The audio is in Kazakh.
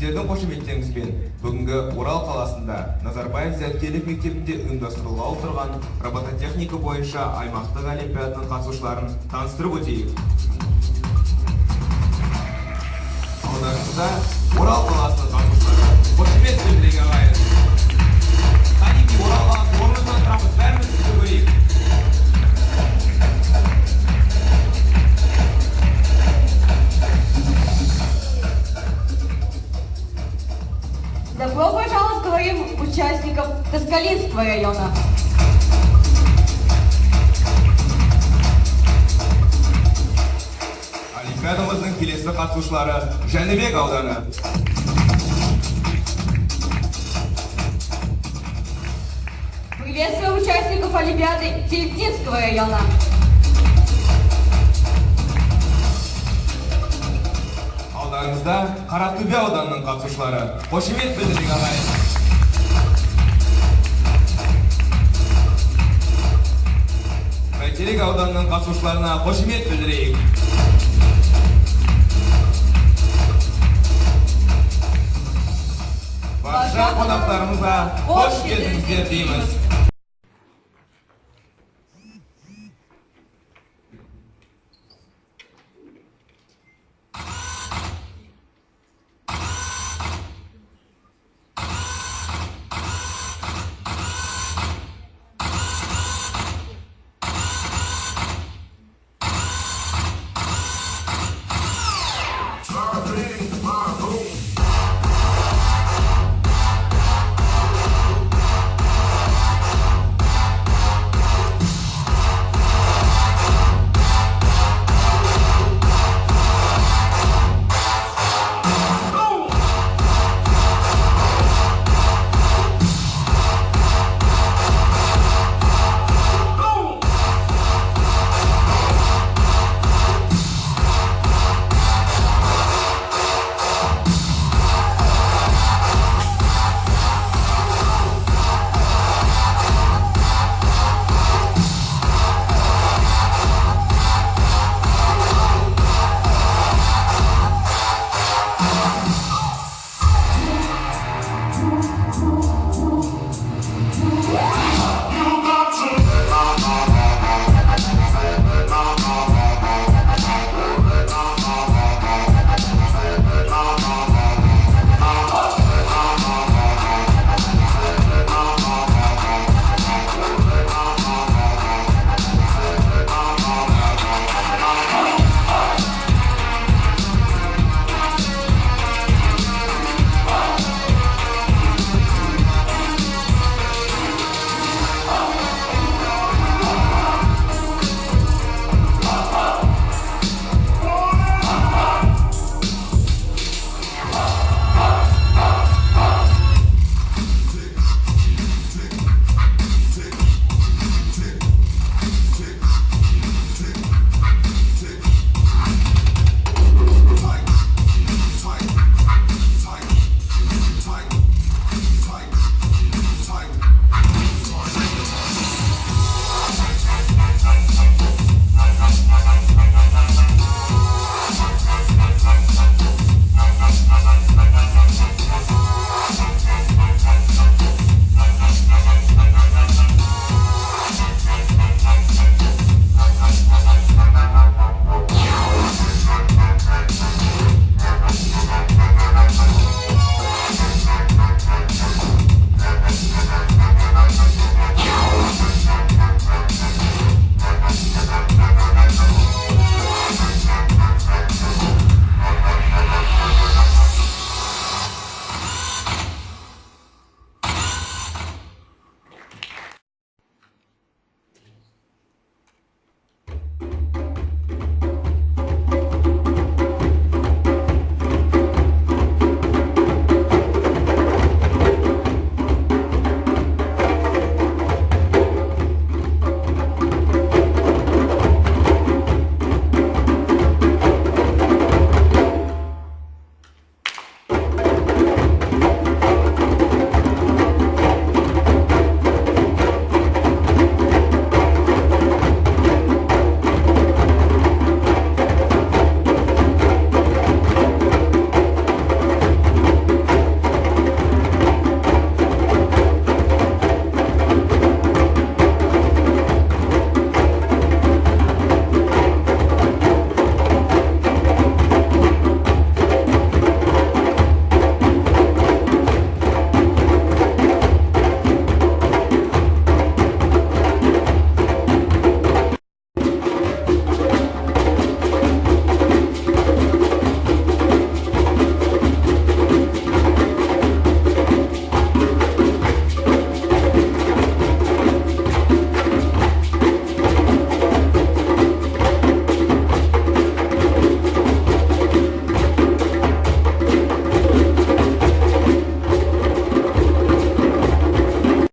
Сіздердің қошеметтеріңізбен бүгінгі Орал қаласында Назарбаев зияткерлік мектебінде ұйымдастырылғалы тұрған робототехника бойынша аймақтық олимпиаданың қатысушыларын таныстырып өтейік. Алдарыңызда Орал қаласының қатысушылары. Қошемет білдірек ағайын. Қанекей Орал қаласы орнымыздан тұрамыз, бәріміз сізді көрейік. Добро пожаловать, говорим участников Тоскалинского района. Олимпиадамыздың келесі қатысушылары Жәнібек ауданы. Приветствуем участников Олимпиады Телетинского района. Алдарыңызда Қаратөбе ауданының қатысушылары. Қошемет білдірек ағайын. Бәйтерек ауданының қатысушыларына қошемет білдірейік. Барша қонақтарымызға қош келдіңіздер дейміз.